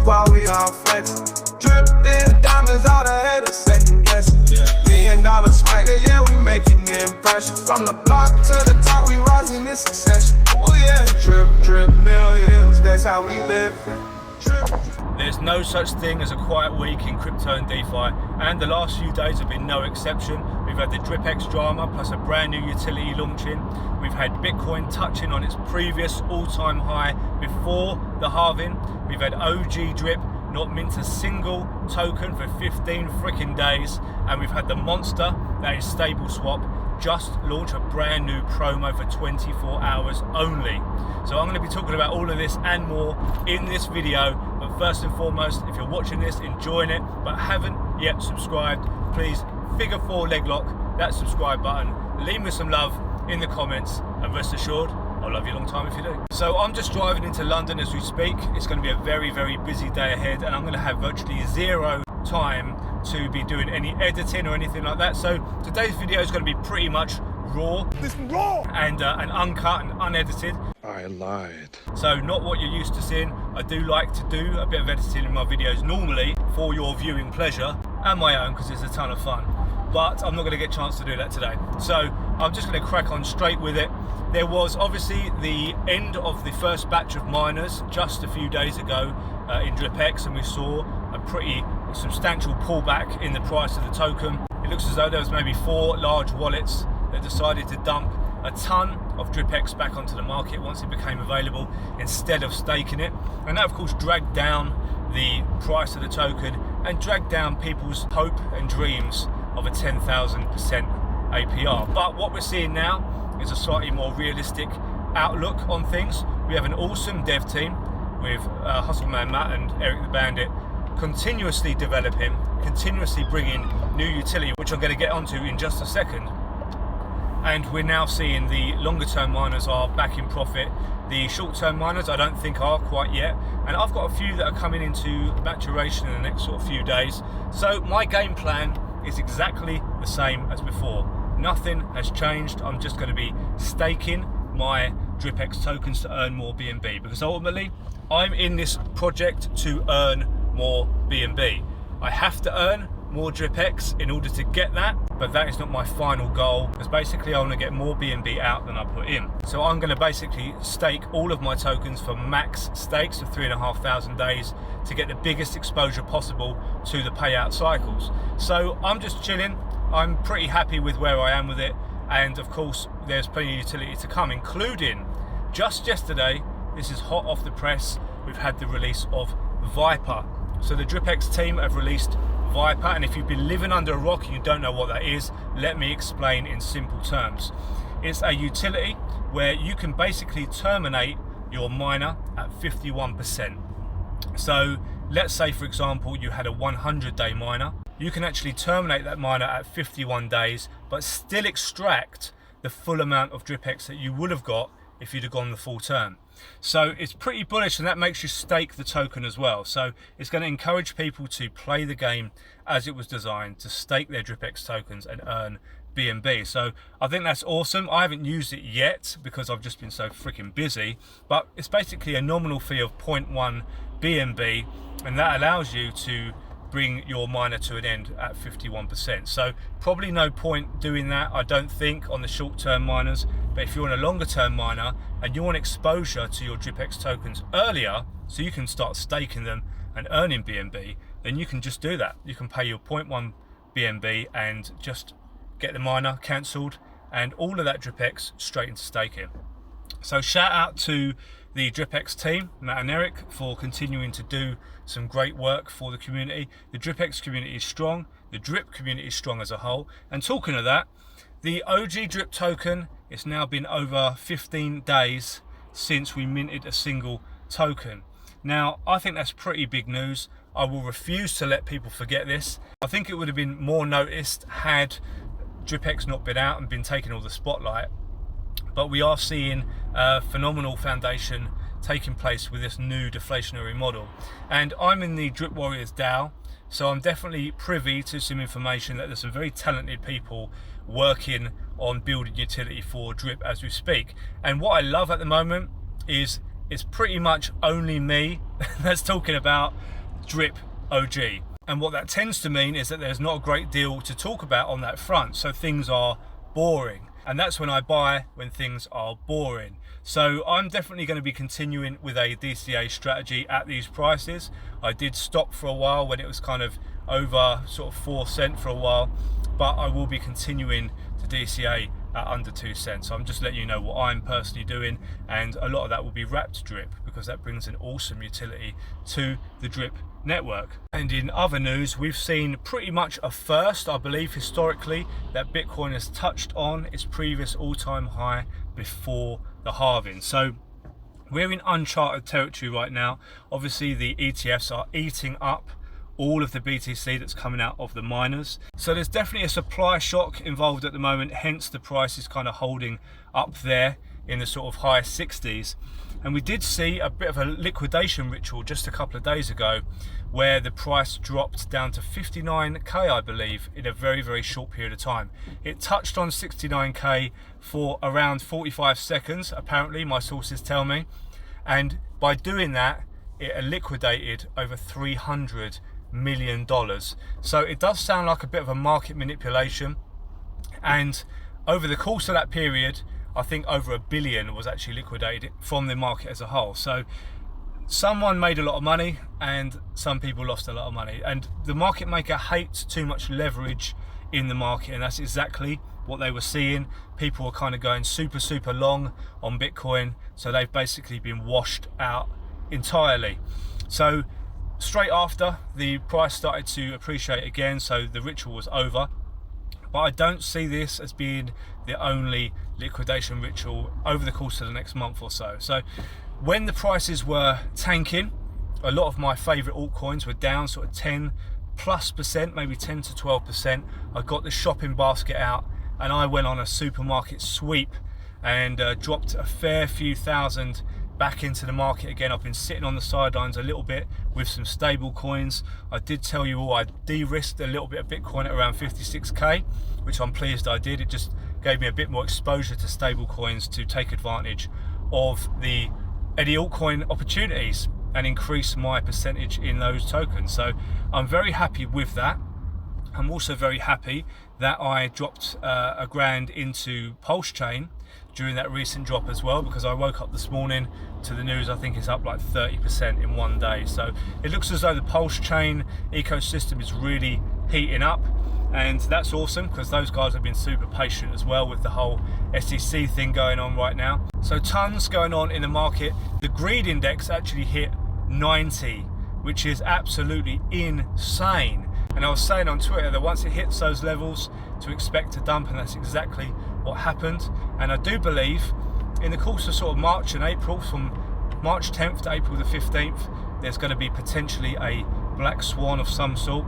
while we all flexing. Drip in diamonds, all the haters second guessing. $1 million swagger, yeah, we making the impression. From the block to the top, we rising in succession. Oh yeah, drip, drip, millions, that's how we live. There's no such thing as a quiet week in crypto and DeFi, and the last few days have been no exception. We've had the Dripex drama plus a brand new utility launching. We've had Bitcoin touching on its previous all-time high before the halving. We've had OG Drip not mint a single token for 15 freaking days, and we've had the monster that is Stable Swap just launch a brand new promo for 24 hours only. So I'm going to be talking about all of this and more in this video, but first and foremost, if you're watching this, enjoying it, but haven't yet subscribed, please figure 4 leg lock that subscribe button, leave me some love in the comments, and rest assured, I'll love you a long time if you do. So I'm just driving into London as we speak. It's going to be a very, very busy day ahead, and I'm going to have virtually zero time to be doing any editing or anything like that. So today's video is going to be pretty much raw and uncut and unedited. I lied. So not what you're used to seeing. I do like to do a bit of editing in my videos normally for your viewing pleasure and my own, because it's a ton of fun, but I'm not going to get a chance to do that today. So I'm just going to crack on straight with it. There was obviously the end of the first batch of miners just a few days ago in Dripex, and we saw a pretty substantial pullback in the price of the token. It looks as though there was maybe 4 large wallets that decided to dump a ton of Dripex back onto the market once it became available instead of staking it, and that of course dragged down the price of the token and dragged down people's hope and dreams of a 10,000% APR. But what we're seeing now is a slightly more realistic outlook on things. We have an awesome dev team with Hustleman Matt and Eric the Bandit continuously developing, continuously bringing new utility, which I'm going to get onto in just a second. And we're now seeing the longer term miners are back in profit. The short term miners I don't think are quite yet, and I've got a few that are coming into maturation in the next sort of few days. So my game plan is exactly the same as before. Nothing has changed. I'm just going to be staking my Dripex tokens to earn more BNB, because ultimately I'm in this project to earn more BNB. I have to earn more Dripex in order to get that, but that is not my final goal, because basically I want to get more BNB out than I put in. So I'm going to basically stake all of my tokens for max stakes of 3,500 days to get the biggest exposure possible to the payout cycles. So I'm just chilling. I'm pretty happy with where I am with it, and of course there's plenty of utility to come, including just yesterday, this is hot off the press, we've had the release of Viper. So the Dripex team have released Viper, and if you've been living under a rock and you don't know what that is, let me explain in simple terms. It's a utility where you can basically terminate your miner at 51%. So let's say, for example, you had a 100-day miner. You can actually terminate that miner at 51 days, but still extract the full amount of Dripex that you would have got if you'd have gone the full term. So it's pretty bullish, and that makes you stake the token as well. So it's going to encourage people to play the game as it was designed, to stake their Dripex tokens and earn BNB. So I think that's awesome. I haven't used it yet because I've just been so freaking busy, but it's basically a nominal fee of 0.1 BNB, and that allows you to bring your miner to an end at 51%. So probably no point doing that, I don't think, on the short term miners. But if you're on a longer term miner and you want exposure to your Dripex tokens earlier, so you can start staking them and earning BNB, then you can just do that. You can pay your 0.1 BNB and just get the miner cancelled, and all of that Dripex straight into staking. So shout out to the Dripex team, Matt and Eric, for continuing to do some great work for the community. The Dripex community is strong, the DRIP community is strong as a whole. And talking of that, the OG DRIP token, it's now been over 15 days since we minted a single token. Now, I think that's pretty big news. I will refuse to let people forget this. I think it would have been more noticed had Dripex not been out and been taking all the spotlight. But we are seeing a phenomenal foundation taking place with this new deflationary model. And I'm in the Drip Warriors DAO, so I'm definitely privy to some information that there's some very talented people working on building utility for Drip as we speak. And what I love at the moment is it's pretty much only me that's talking about DRIP OG. And what that tends to mean is that there's not a great deal to talk about on that front, so things are boring. And that's when I buy, when things are boring. So I'm definitely going to be continuing with a DCA strategy at these prices. I did stop for a while when it was kind of over sort of 4 cents for a while, but I will be continuing to DCA at under 2 cents. So I'm just letting you know what I'm personally doing, and a lot of that will be wrapped drip because that brings an awesome utility to the drip network. And in other news, we've seen pretty much a first, I believe historically, that Bitcoin has touched on its previous all-time high before the halving. So we're in uncharted territory right now. Obviously the ETFs are eating up all of the BTC that's coming out of the miners. So there's definitely a supply shock involved at the moment, hence the price is kind of holding up there in the sort of high 60s. And we did see a bit of a liquidation ritual just a couple of days ago where the price dropped down to 59k, I believe, in a very, very short period of time. It touched on 69k for around 45 seconds, apparently, my sources tell me. And by doing that, it liquidated over $300 million. So it does sound like a bit of a market manipulation. And over the course of that period, I think over $1 billion was actually liquidated from the market as a whole. So someone made a lot of money and some people lost a lot of money. And the market maker hates too much leverage in the market, and that's exactly what they were seeing. People were kind of going super, super long on Bitcoin. So they've basically been washed out entirely. So straight after, the price started to appreciate again. So the ritual was over. But I don't see this as being the only liquidation ritual over the course of the next month or so. So when the prices were tanking, a lot of my favorite altcoins were down sort of 10+%, maybe 10 to 12%. I got the shopping basket out and I went on a supermarket sweep and dropped a fair few thousand back into the market again. I've been sitting on the sidelines a little bit with some stable coins. I did tell you all I de-risked a little bit of Bitcoin at around 56k, which I'm pleased I did. It just gave me a bit more exposure to stable coins to take advantage of any altcoin opportunities and increase my percentage in those tokens. So I'm very happy with that. I'm also very happy that I dropped a grand into Pulse Chain during that recent drop as well, because I woke up this morning to the news. I think it's up like 30% in one day. So it looks as though the Pulse Chain ecosystem is really heating up, and that's awesome because those guys have been super patient as well with the whole SEC thing going on right now. So tons going on in the market. The greed index actually hit 90, which is absolutely insane. And I was saying on Twitter that once it hits those levels to expect a dump, and that's exactly what happened. And I do believe in the course of sort of March and April, from March 10th to April the 15th, there's going to be potentially a black swan of some sort,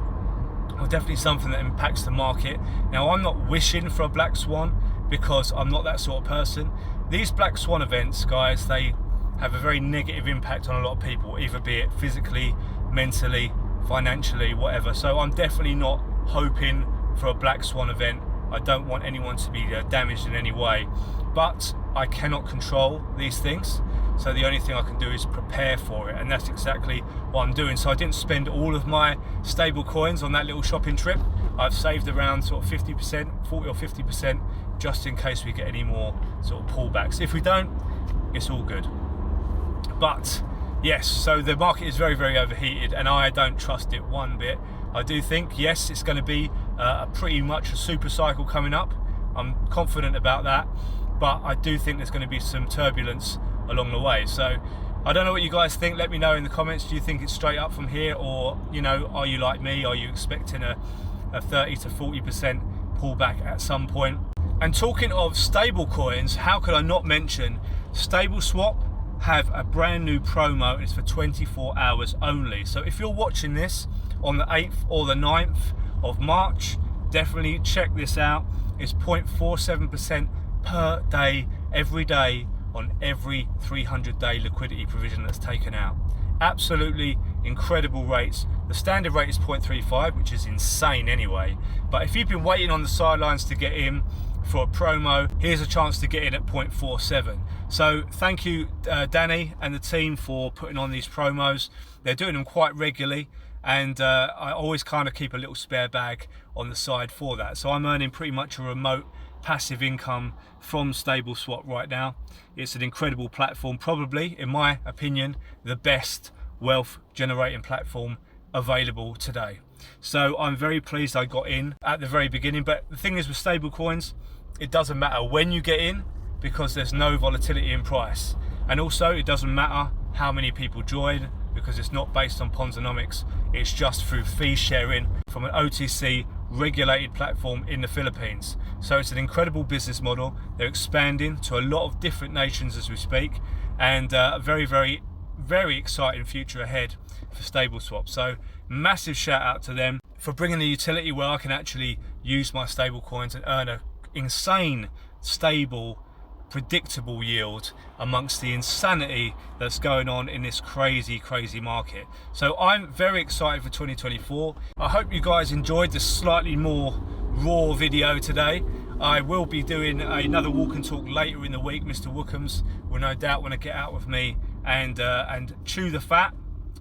or definitely something that impacts the market. Now, I'm not wishing for a black swan because I'm not that sort of person. These black swan events, guys, they have a very negative impact on a lot of people, either be it physically, mentally, financially, whatever. So I'm definitely not hoping for a black swan event. I don't want anyone to be damaged in any way, but I cannot control these things. So the only thing I can do is prepare for it, and that's exactly what I'm doing. So I didn't spend all of my stable coins on that little shopping trip. I've saved around sort of 50%, 40 or 50%, just in case we get any more sort of pullbacks. If we don't, it's all good. But yes, so the market is very, very overheated, and I don't trust it one bit. I do think, yes, it's going to be pretty much a super cycle coming up. I'm confident about that, but I do think there's going to be some turbulence along the way. So I don't know what you guys think. Let me know in the comments. Do you think it's straight up from here, or, you know, are you like me? Are you expecting a 30 to 40% pullback at some point? And talking of stable coins, how could I not mention StableSwap have a brand new promo, and it's for 24 hours only. So if you're watching this on the 8th or the 9th of March, definitely check this out. It's 0.47% per day, every day, on every 300-day liquidity provision that's taken out. Absolutely incredible rates. The standard rate is 0.35, which is insane anyway. But if you've been waiting on the sidelines to get in for a promo, here's a chance to get in at 0.47. So thank you, Danny and the team, for putting on these promos. They're doing them quite regularly, and I always kind of keep a little spare bag on the side for that. So I'm earning pretty much a remote passive income from StableSwap right now. It's an incredible platform, probably, in my opinion, the best wealth generating platform available today. So I'm very pleased I got in at the very beginning. But the thing is with stable coins, it doesn't matter when you get in because there's no volatility in price, and also it doesn't matter how many people join because it's not based on Ponzonomics. It's just through fee sharing from an OTC regulated platform in the Philippines. So it's an incredible business model. They're expanding to a lot of different nations as we speak, and a very exciting future ahead for StableSwap. So massive shout out to them for bringing the utility where I can actually use my stable coins and earn an insane, stable, predictable yield amongst the insanity that's going on in this crazy market. So I'm very excited for 2024. I hope you guys enjoyed this slightly more raw video today. I will be doing another walk and talk later in the week. Mr. Wookums will no doubt want to get out with me and chew the fat,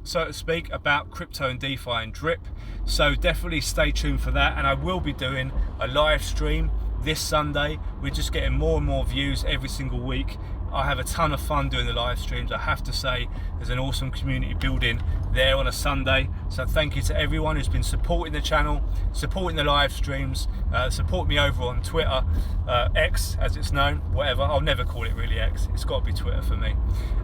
so to speak, about crypto and DeFi and DRIP. So definitely stay tuned for that, and I will be doing a live stream this Sunday. We're just getting more and more views every single week. I have a ton of fun doing the live streams. I have to say, there's an awesome community building there on a Sunday. So thank you to everyone who's been supporting the channel, supporting the live streams, support me over on Twitter, X as it's known, whatever. I'll never call it really X. It's got to be Twitter for me.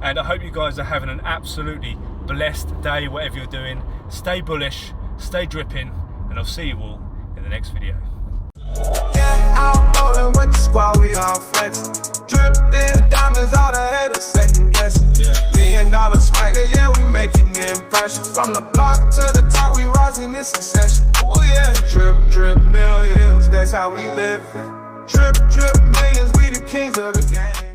And I hope you guys are having an absolutely blessed day, whatever you're doing. Stay bullish, stay dripping, and I'll see you all in the next video. Yeah, out rolling with the squad, we all flexing. Dripping diamonds, all the haters second guessing. $1 million swagger, yeah, we making the impression. From the block to the top, we rising in succession. Oh yeah, drip millions, that's how we live. Drip millions, we the kings of the game.